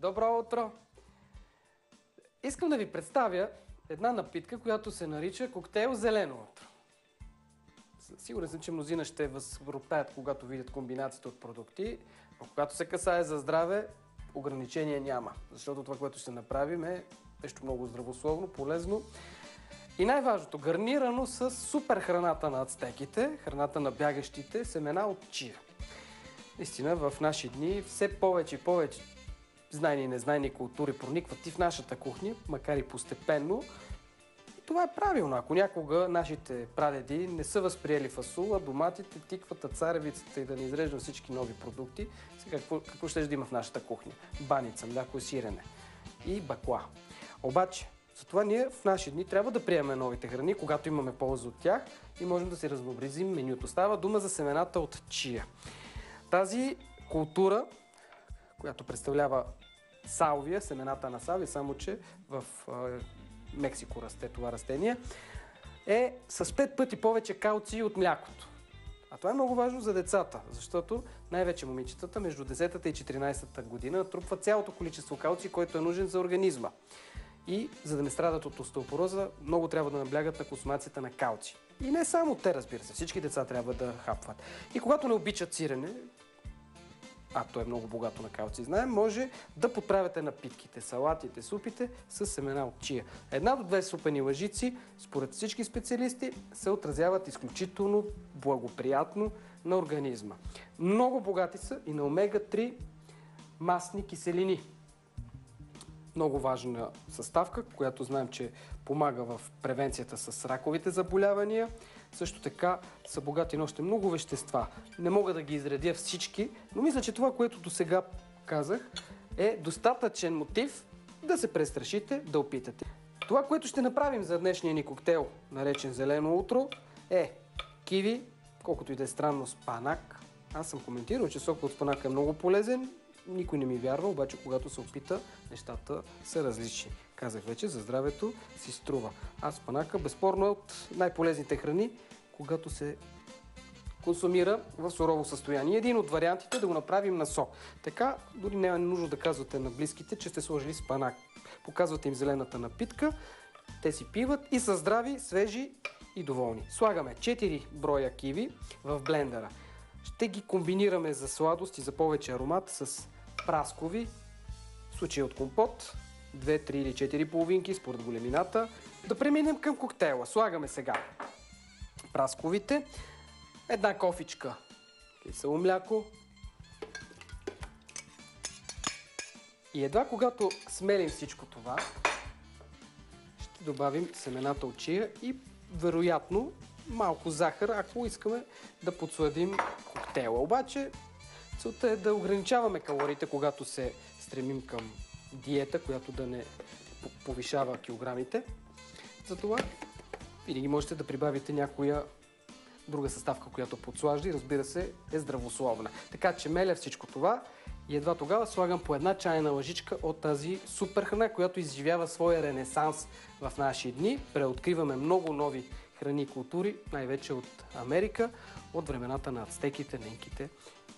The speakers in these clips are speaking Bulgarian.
Добро утро! Искам да ви представя една напитка, която се нарича коктейл зелено утро. Сигурен съм, че мнозина ще възроптаят, когато видят комбинацията от продукти, но когато се касае за здраве, ограничения няма. Защото това, което ще направим е нещо много здравословно, полезно и най-важното, гарнирано с супер храната на ацтеките, храната на бягащите семена от чия. Наистина, в наши дни все повече и повече знайни и незнайни култури проникват и в нашата кухня, макар и постепенно. И това е правилно. Ако някога нашите прадеди не са възприели фасула, доматите, тиквата, царевицата и да не изреждам всички нови продукти, сега какво ще да има в нашата кухня? Баница, мляко и сирене и бакла. Обаче, затова ние в наши дни трябва да приемем новите храни, когато имаме полза от тях и можем да си разнообразим менюто. Става дума за семената от чия. Тази култура, която представлява салвия, семената на салвия, само че в Мексико расте това растение, е с 5 пъти повече калций от млякото. А това е много важно за децата, защото най-вече момичетата между 10-та и 14-та година натрупват цялото количество калций, който е нужен за организма. И за да не страдат от остеопороза, много трябва да наблягат на консумацията на калций. И не само те, разбира се, всички деца трябва да хапват. И когато не обичат сирене, а то е много богато на калций, знаем, може да подправяте напитките, салатите, супите с семена от чия. 1 до 2 супени лъжици, според всички специалисти, се отразяват изключително благоприятно на организма. Много богати са и на омега-3 масни киселини. Много важна съставка, която знаем, че помага в превенцията с раковите заболявания. Също така са богати на още много вещества. Не мога да ги изредя всички, но мисля, че това, което досега казах, е достатъчен мотив да се престрашите, да опитате. Това, което ще направим за днешния ни коктейл, наречен зелено утро, е киви, колкото и да е странно, спанак. Аз съм коментирал, че сокът от спанака е много полезен. Никой не ми вярва, обаче когато се опита, нещата са различни. Казах вече, за здравето си струва. А спанака безспорно е от най-полезните храни, когато се консумира в сурово състояние. Един от вариантите е да го направим на сок. Така, дори не е нужно да казвате на близките, че сте сложили спанак. Показвате им зелената напитка, те си пиват и са здрави, свежи и доволни. Слагаме 4 броя киви в блендера. Ще ги комбинираме за сладост и за повече аромат с праскови, в случая от компот, 2, 3 или 4 половинки според големината. Да преминем към коктейла. Слагаме сега прасковите, 1 кофичка кисело мляко и едва когато смелим всичко това, ще добавим семената от чия и вероятно малко захар, ако искаме да подсладим коктейла. Обаче целта е да ограничаваме калориите, когато се стремим към диета, която да не повишава килограмите. Затова винаги можете да прибавите някоя друга съставка, която подслажда и разбира се е здравословна. Така че меля всичко това и едва тогава слагам по 1 чайна лъжичка от тази супер храна, която изживява своя ренесанс в наши дни. Преоткриваме много нови храни и култури, най-вече от Америка, от времената на ацтеките, ненките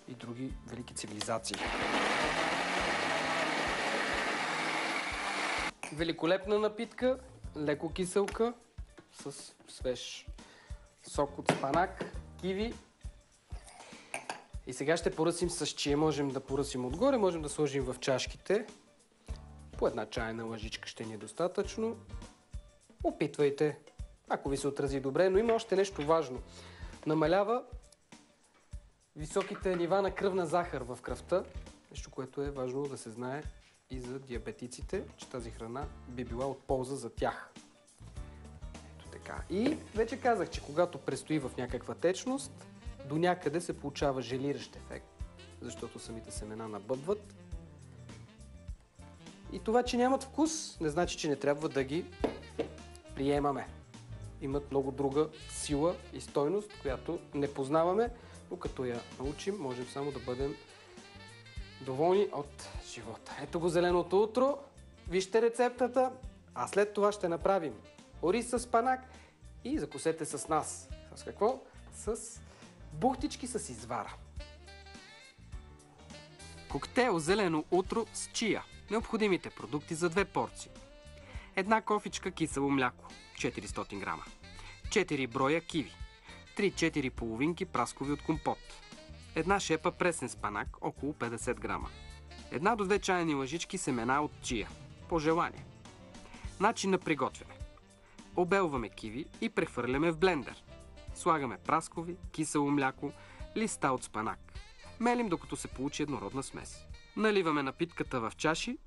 и други велики цивилизации. Великолепна напитка, леко киселка, с свеж сок от спанак, киви. И сега ще поръсим с чия. Можем да поръсим отгоре, можем да сложим в чашките. По 1 чайна лъжичка ще ни е достатъчно. Опитвайте, ако ви се отрази добре, но има още нещо важно. Намалява високите нива на кръвна захар в кръвта, нещо, което е важно да се знае и за диабетиците, че тази храна би била от полза за тях. Ето така. И вече казах, че когато престои в някаква течност, до някъде се получава желиращ ефект, защото самите семена набъбват. И това, че нямат вкус, не значи, че не трябва да ги приемаме. Имат много друга сила и стойност, която не познаваме, но като я научим, можем само да бъдем доволни от живота. Ето го зеленото утро, вижте рецептата, а след това ще направим ориз с спанак и закусете с нас. С какво? С бухтички с извара. Коктейл зелено утро с чия. Необходимите продукти за 2 порции. Една кофичка кисело мляко, 400 грама. 4 броя киви. 3-4 половинки праскови от компот. Една шепа пресен спанак, около 50 грама. 1 до 2 чайни лъжички семена от чия, по желание. Начин на приготвяне. Обелваме киви и прехвърляме в блендер. Слагаме праскови, кисело мляко, листа от спанак. Мелим докато се получи еднородна смес. Наливаме напитката в чаши,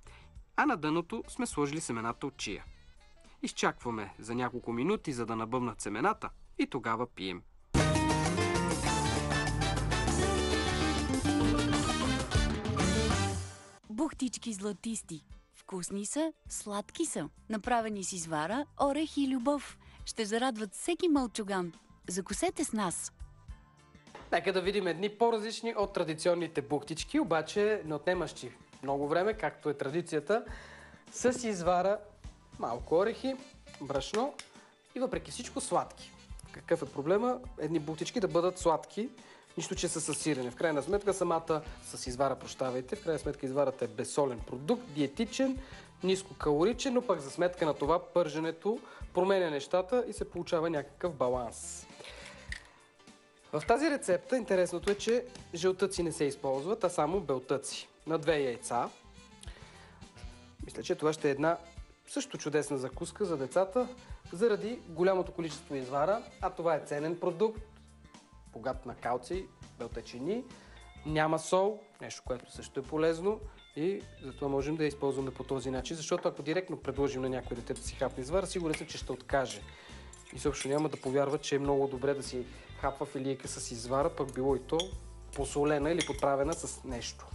а на дъното сме сложили семената от чия. Изчакваме за няколко минути, за да набъбнат семената и тогава пием. Бухтички златисти. Вкусни са, сладки са. Направени с извара, орех и любов. Ще зарадват всеки мълчуган. Закусете с нас! Нека да видим едни по-различни от традиционните бухтички, обаче не отнемащи много време, както е традицията, с извара, малко орехи, брашно и въпреки всичко сладки. Какъв е проблема? Едни бухтички да бъдат сладки, нищо, че са със сирене. В крайна сметка самата с извара, прощавайте, в крайна сметка изварата е безсолен продукт, диетичен, нискокалоричен, но пък за сметка на това пърженето променя нещата и се получава някакъв баланс. В тази рецепта интересното е, че жълтъци не се използват, а само белтъци на 2 яйца. Мисля, че това ще е една също чудесна закуска за децата, заради голямото количество извара, а това е ценен продукт, богат на калций, белтъчини, няма сол, нещо, което също е полезно и затова можем да я използваме по този начин, защото ако директно предложим на някой дете да си хапне извара, сигурен съм, че ще откаже. И също няма да повярва, че е много добре да си хапва филийка с извара, пък било и то посолена или подправена с нещо.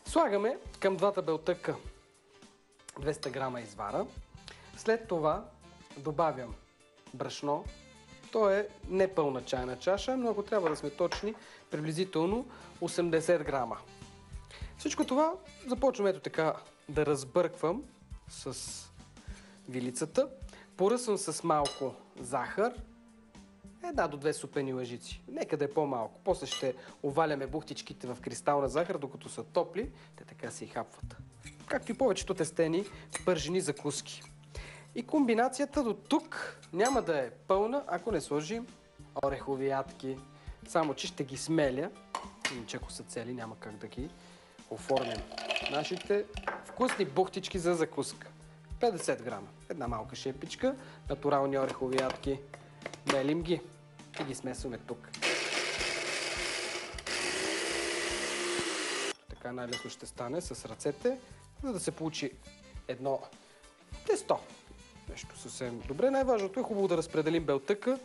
Слагаме към двата белтъка 200 грама извара. След това добавям брашно. То е не пълна чайна чаша, но ако трябва да сме точни, приблизително 80 грама. Всичко това започвам ето така да разбърквам с вилицата. Поръсвам с малко захар, 1 до 2 супени лъжици. Нека да е по-малко. После ще оваляме бухтичките в кристална захар, докато са топли. Те така се и хапват. Както и повечето тестени пържени закуски. И комбинацията до тук няма да е пълна, ако не сложим орехови ядки. Само че ще ги смеля. Иначе ако са цели, няма как да ги оформим. Нашите вкусни бухтички за закуска. 50 грама. Една малка шепичка, натурални орехови ядки. Мелим ги и ги смесваме тук. Така най-лесно ще стане с ръцете, за да се получи едно тесто. Нещо съвсем добре. Най-важното е хубаво да разпределим белтъка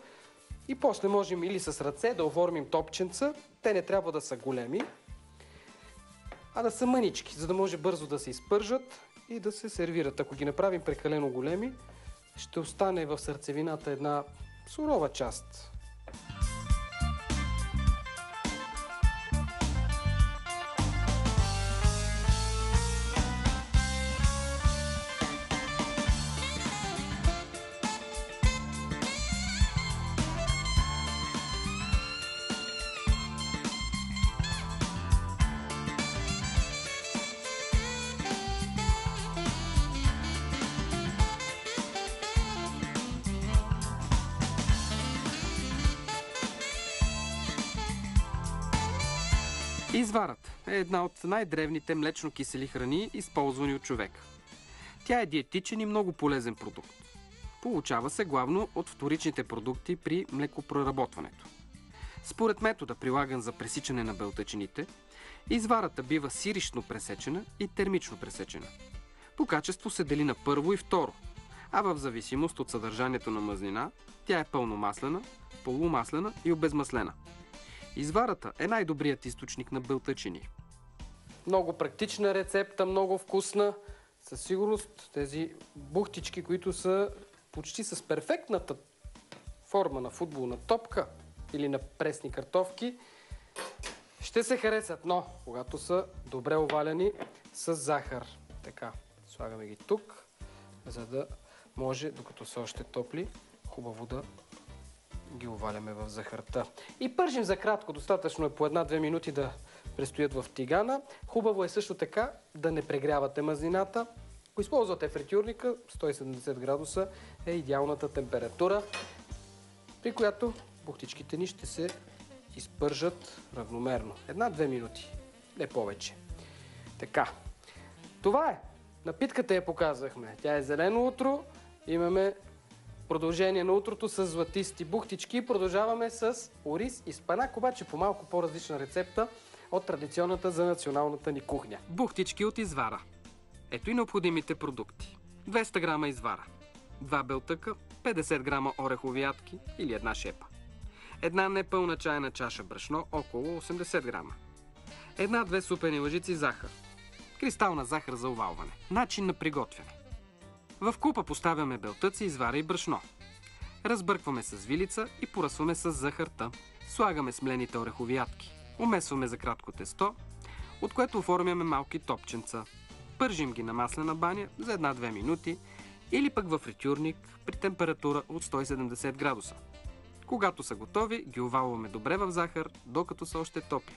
и после можем или с ръце да оформим топченца. Те не трябва да са големи, а да са мънички, за да може бързо да се изпържат и да се сервират. Ако ги направим прекалено големи, ще остане в сърцевината една сурова част. Изварата е една от най-древните млечно-кисели храни, използвани от човека. Тя е диетичен и много полезен продукт. Получава се главно от вторичните продукти при млекопроработването. Според метода, прилаган за пресичане на белтъчините, изварата бива сирично пресечена и термично пресечена. По качество се дели на първо и второ, а в зависимост от съдържанието на мазнина, тя е пълномаслена, полумаслена и обезмаслена. Изварата е най-добрият източник на белтъчини. Много практична рецепта, много вкусна. Със сигурност тези бухтички, които са почти с перфектната форма на футболна топка или на пресни картофки, ще се харесат, но когато са добре оваляни с захар. Така, слагаме ги тук, за да може, докато са още топли, хубаво да ги оваляме в захарта. И пържим за кратко, достатъчно е по 1-2 минути да престоят в тигана. Хубаво е също така да не прегрявате мазнината. Ако използвате фритюрника, 170 градуса е идеалната температура, при която бухтичките ни ще се изпържат равномерно. 1-2 минути, не повече. Така, това е. Напитката я показахме. Тя е зелено утро. Имаме продължение на утрото с златисти бухтички. Продължаваме с ориз и спанак, обаче по малко по-различна рецепта от традиционната за националната ни кухня. Бухтички от извара. Ето и необходимите продукти. 200 грама извара, 2 белтъка, 50 грама орехови ядки или една шепа. Една непълна чайна чаша брашно, около 80 грама. 1-2 супени лъжици захар. Кристална захар за овалване. Начин на приготвяне. В купа поставяме белтъци, извара и брашно. Разбъркваме с вилица и поръсваме с захарта. Слагаме смлените орехови ядки. Умесваме за кратко тесто, от което оформяме малки топченца. Пържим ги на маслена баня за 1-2 минути или пък във фритюрник при температура от 170 градуса. Когато са готови, ги овалваме добре в захар, докато са още топли.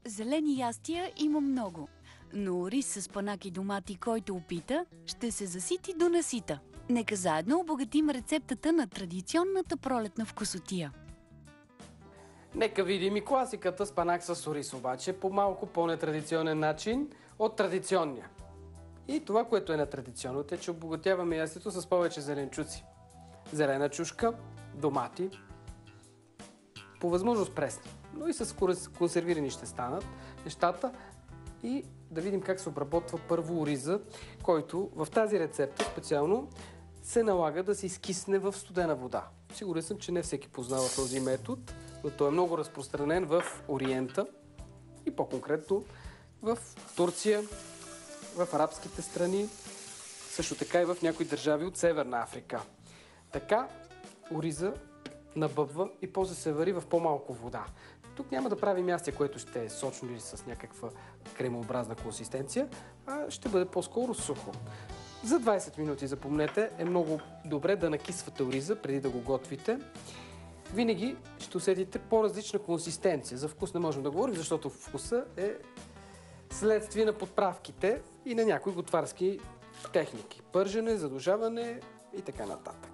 Зелени ястия има много, но рис с панак и домати, който опита, ще се засити до насита. Нека заедно обогатим рецептата на традиционната пролетна вкусотия. Нека видим и класиката спанак с ориз, обаче по малко по-нетрадиционен начин от традиционния. И това, което е нетрадиционното, е, че обогатяваме ястието с повече зеленчуци. Зелена чушка, домати, по възможност пресни, но и с консервирани ще станат нещата. И да видим как се обработва първо ориза, който в тази рецепта специално се налага да се изкисне в студена вода. Сигурен съм, че не всеки познава този метод, но той е много разпространен в Ориента и по-конкретно в Турция, в арабските страни, също така и в някои държави от Северна Африка. Така ориза набъбва и после се вари в по-малко вода. Тук няма да правим ястие, което ще е сочно или с някаква кремообразна консистенция, а ще бъде по-скоро сухо. За 20 минути, запомнете, е много добре да накисвате ориза преди да го готвите. Винаги ще усетите по-различна консистенция. За вкус не можем да говорим, защото вкуса е следствие на подправките и на някои готварски техники. Пържене, задушаване и така нататък.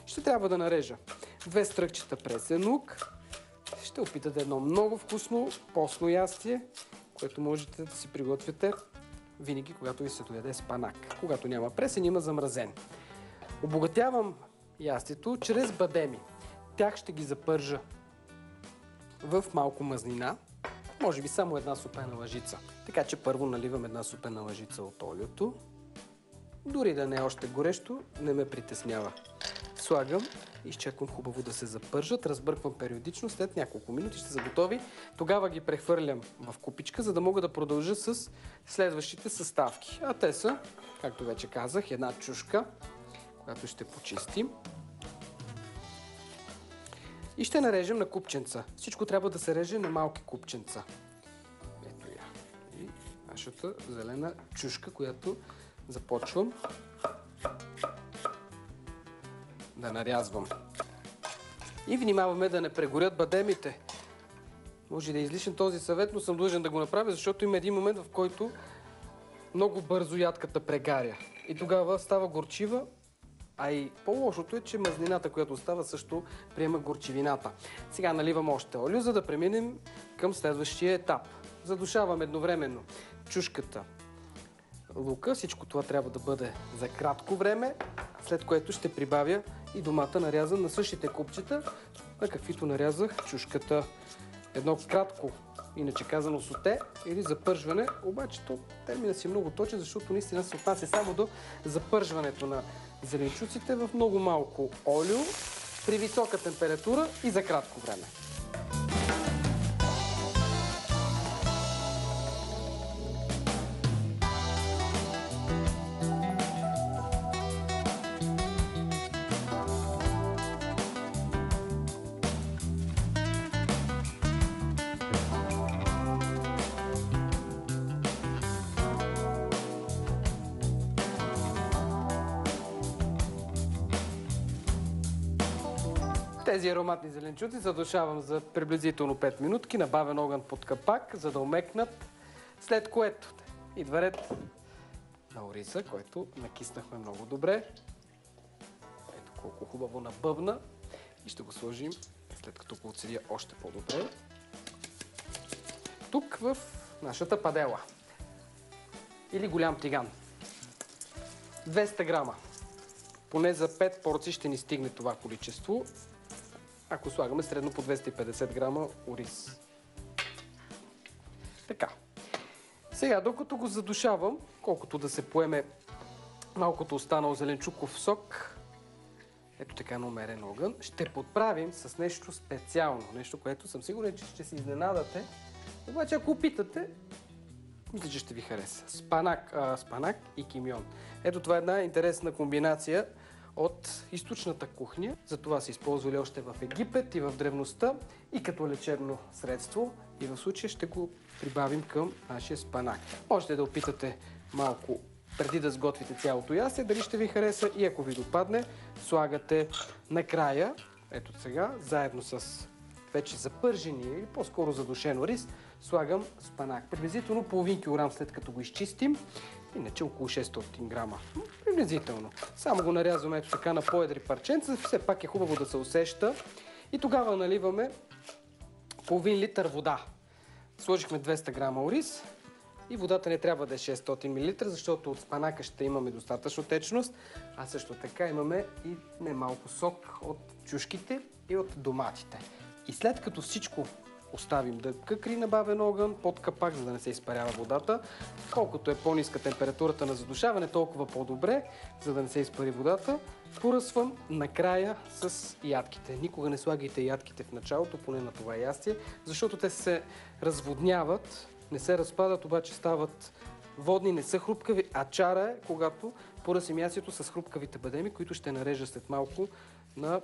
Ще трябва да нарежа 2 стръкчета пресен лук. Ще опитате едно много вкусно постно ястие, което можете да си приготвите винаги, когато ви се дояде спанак. Когато няма пресен, има замразен. Обогатявам ястието чрез бадеми. Тях ще ги запържа в малко мазнина, може би само една супена лъжица. Така че първо наливам една супена лъжица от олиото. Дори да не е още горещо, не ме притеснява. Слагам, изчаквам хубаво да се запържат, разбърквам периодично, след няколко минути ще са готови. Тогава ги прехвърлям в купичка, за да мога да продължа с следващите съставки. А те са, както вече казах, една чушка, която ще почистим. И ще нарежем на купченца. Всичко трябва да се реже на малки купченца. Ето я. И нашата зелена чушка, която започвам да нарязвам. И внимаваме да не прегорят бадемите. Може да е излишен този съвет, но съм длъжен да го направя, защото има един момент, в който много бързо ядката прегаря. И тогава става горчива, а и по-лошото е, че мазнината, която остава, също приема горчивината. Сега наливам още олио, за да преминем към следващия етап. Задушавам едновременно чушката, лука. Всичко това трябва да бъде за кратко време, след което ще прибавя и домата, нарязан на същите купчета, на каквито нарязах чушката. Едно кратко, иначе казано соте или запържване, обаче терминът си е много точен, защото наистина се отнася само до запържването на зеленчуците в много малко олио, при висока температура и за кратко време. Тези ароматни зеленчуци задушавам за приблизително 5 минутки на бавен огън под капак, за да омекнат, след което идва ред на ориса, който накиснахме много добре. Ето колко хубаво набъбна и ще го сложим, след като го отседя още по-добре, тук в нашата падела или голям тиган. 200 грама. Поне за 5 порции ще ни стигне това количество, ако слагаме средно по 250 грама ориз. Така. Сега, докато го задушавам, колкото да се поеме малкото останал зеленчуков сок, ето така на умерен огън, ще подправим с нещо специално. Нещо, което съм сигурен, че ще се изненадате. Обаче, ако опитате, мисля, че ще ви хареса. Спанак и кимион. Ето това е една интересна комбинация от източната кухня. Затова са използвали още в Египет и в древността и като лечебно средство. И в случая ще го прибавим към нашия спанак. Можете да опитате малко преди да сготвите цялото ястие, дали ще ви хареса и ако ви допадне, слагате накрая, ето сега, заедно с вече запържения или по-скоро задушено рис, слагам спанак. Приблизително половин килограм след като го изчистим, иначе около 600 грама. Приблизително. Само го нарязваме ето така на по-едри парченца, все пак е хубаво да се усеща. И тогава наливаме половин литър вода. Сложихме 200 грама ориз и водата не трябва да е 600 мл, защото от спанака ще имаме достатъчно течност, а също така имаме и немалко сок от чушките и от доматите. И след като всичко оставим да къкри на бавен огън под капак, за да не се изпарява водата, колкото е по-ниска температурата на задушаване, толкова по-добре, за да не се изпари водата, поръсвам накрая с ядките. Никога не слагайте ядките в началото, поне на това ястие, защото те се разводняват, не се разпадат, обаче стават водни, не са хрупкави, а чара е, когато поръсим ястието с хрупкавите бадеми, които ще нарежа след малко на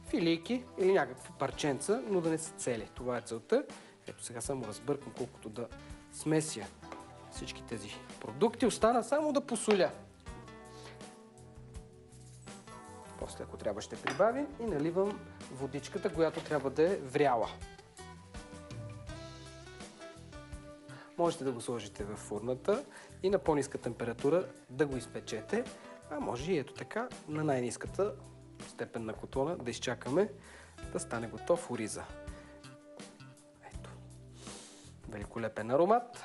филийки или някакви парченца, но да не са цели. Това е целта. Ето сега само разбъркам колкото да смеся всички тези продукти. Остана само да посоля. После, ако трябва, ще прибавим и наливам водичката, която трябва да е вряла. Можете да го сложите в фурната и на по-ниска температура да го изпечете, а може и ето така на най-ниската степен на котлона да изчакаме да стане готов ориза. Ето. Великолепен аромат,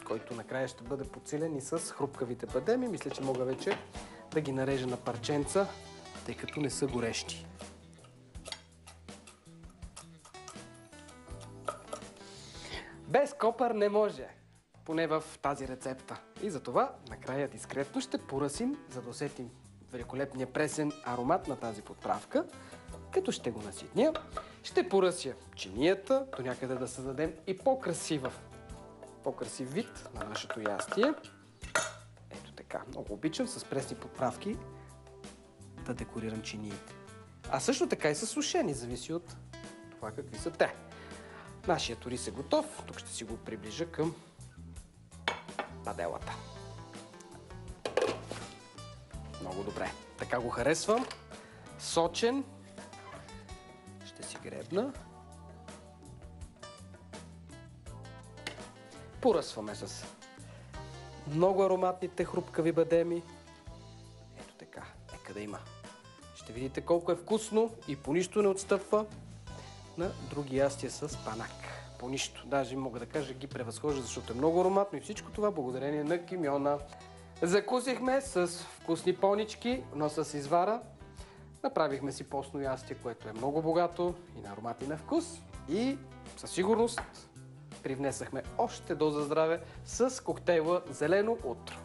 който накрая ще бъде подсилен и с хрупкавите бадеми. Мисля, че мога вече да ги нарежа на парченца, тъй като не са горещи. Без копър не може, поне в тази рецепта. И затова накрая дискретно ще поръсим, за да усетим великолепния пресен аромат на тази подправка. Като ще го наситня, ще поръся чинията, до някъде да създадем и по-красив вид на нашето ястие. Ето така, много обичам с пресни подправки да декорирам чиниите. А също така и са сушени, зависи от това какви са те. Нашият ориз е готов, тук ще си го приближа към паделата. Много добре. Така го харесвам. Сочен. Ще си гребна. Поръсваме с много ароматните хрупкави бадеми. Ето така. Нека да има. Ще видите колко е вкусно и по нищо не отстъпва на други ястия с панак. По нищо. Даже мога да кажа ги превъзхожда, защото е много ароматно и всичко това благодарение на кимиона. Закусихме с вкусни понички, но с извара. Направихме си постно ястие, което е много богато и на аромат и на вкус. И със сигурност привнесахме още доза здраве с коктейла Зелено утро.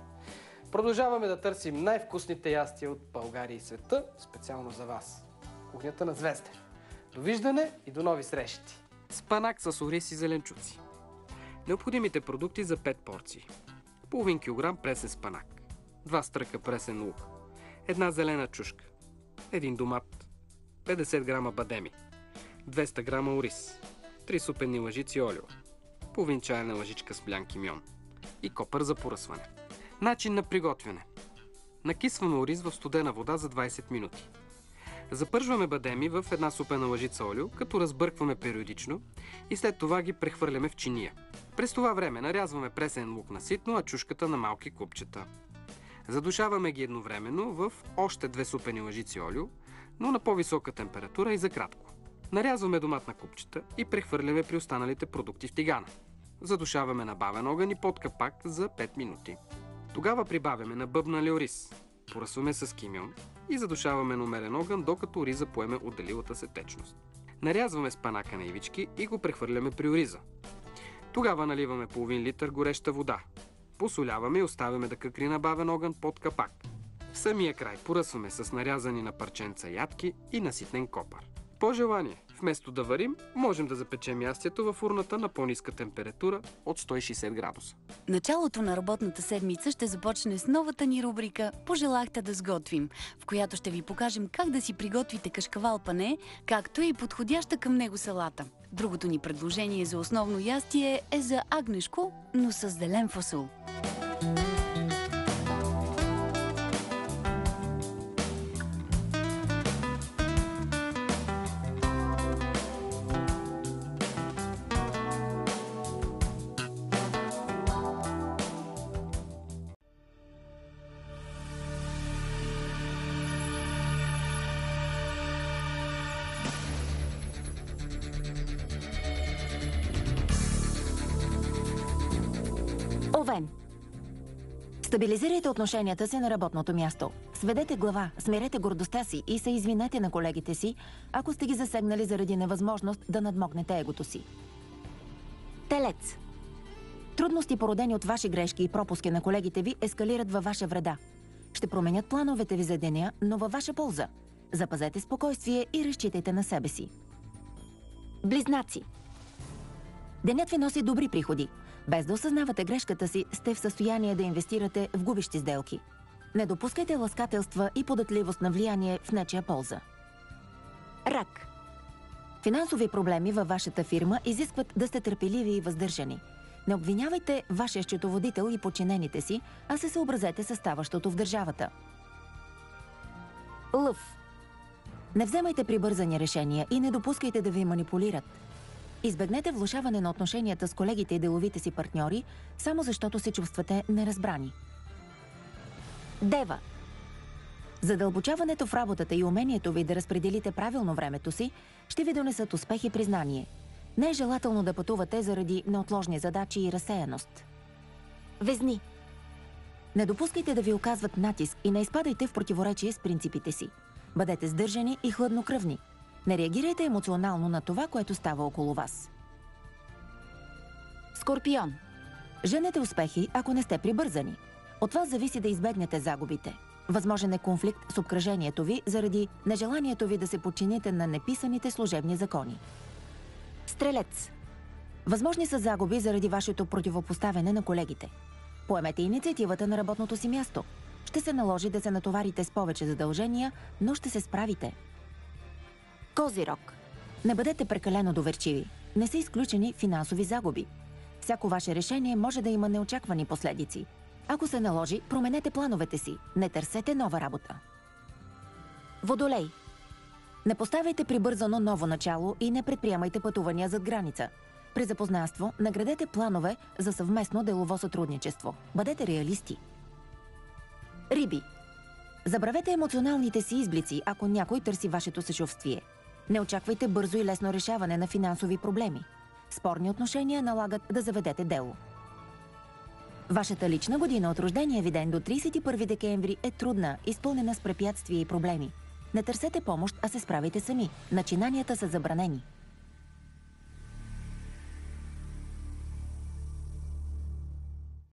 Продължаваме да търсим най-вкусните ястия от България и света, специално за вас. Кухнята на Звезден. Довиждане и до нови срещи! Спанак с ориз и зеленчуци. Необходимите продукти за 5 порции. Половин килограм пресен спанак, 2 стръка пресен лук, една зелена чушка, 1 домат, 50 грама бадеми, 200 грама ориз, 3 супени лъжици олио, половин чайна лъжичка с блян кимион и копър за поръсване. Начин на приготвяне. Накисваме ориз в студена вода за 20 минути. Запържваме бадеми в една супена лъжица олио, като разбъркваме периодично и след това ги прехвърляме в чиния. През това време нарязваме пресен лук на ситно, а чушката на малки купчета. Задушаваме ги едновременно в още 2 супени лъжици олио, но на по-висока температура и за кратко. Нарязваме доматна купчета и прехвърляме при останалите продукти в тигана. Задушаваме на бавен огън и под капак за 5 минути. Тогава прибавяме на бъбналия ориз. Поръсваме с кимьон и задушаваме на умерен огън, докато ориза поеме отделилата се течност. Нарязваме спанака на ивички и го прехвърляме при ориза. Тогава наливаме половин литър гореща вода. Посоляваме и оставяме да къкри на бавен огън под капак. В самия край поръсваме с нарязани на парченца ядки и наситнен копър. По желание, вместо да варим, можем да запечем ястието в урната на по-ниска температура от 160 градуса. Началото на работната седмица ще започне с новата ни рубрика «Пожелахте да сготвим», в която ще ви покажем как да си приготвите кашкавал пане, както и подходяща към него салата. Другото ни предложение за основно ястие е за агнешко, но с зелен фасул. Овен. Стабилизирайте отношенията си на работното място. Сведете глава, смирете гордостта си и се извинете на колегите си, ако сте ги засегнали заради невъзможност да надмогнете егото си. Телец. Трудности, породени от ваши грешки и пропуски на колегите ви, ескалират във ваша вреда. Ще променят плановете ви за деня, но във ваша полза. Запазете спокойствие и разчитайте на себе си. Близнаци. Денят ви носи добри приходи. Без да осъзнавате грешката си, сте в състояние да инвестирате в губещи сделки. Не допускайте ласкателства и податливост на влияние в нечия полза. Рак. Финансови проблеми във вашата фирма изискват да сте търпеливи и въздържани. Не обвинявайте вашия счетоводител и подчинените си, а се съобразете със ставащото в държавата. Лъв. Не вземайте прибързани решения и не допускайте да ви манипулират. Избегнете влошаване на отношенията с колегите и деловите си партньори, само защото се чувствате неразбрани. Дева. Задълбочаването в работата и умението ви да разпределите правилно времето си ще ви донесат успех и признание. Не е желателно да пътувате заради неотложни задачи и разсеяност. Везни. Не допускайте да ви оказват натиск и не изпадайте в противоречие с принципите си. Бъдете сдържани и хладнокръвни. Не реагирайте емоционално на това, което става около вас. Скорпион. Женете успехи, ако не сте прибързани. От вас зависи да избегнете загубите. Възможен е конфликт с обкръжението ви заради нежеланието ви да се подчините на неписаните служебни закони. Стрелец. Възможни са загуби заради вашето противопоставяне на колегите. Поемете инициативата на работното си място. Ще се наложи да се натоварите с повече задължения, но ще се справите. Козирог. Не бъдете прекалено доверчиви. Не са изключени финансови загуби. Всяко ваше решение може да има неочаквани последици. Ако се наложи, променете плановете си. Не търсете нова работа. Водолей. Не поставяйте прибързано ново начало и не предприемайте пътувания зад граница. При запознанство наградете планове за съвместно делово сътрудничество. Бъдете реалисти. Риби. Забравете емоционалните си изблици, ако някой търси вашето съчувствие. Не очаквайте бързо и лесно решаване на финансови проблеми. Спорни отношения налагат да заведете дело. Вашата лична година от рождения ви ден до 31 декември е трудна, изпълнена с препятствия и проблеми. Не търсете помощ, а се справите сами. Начинанията са забранени.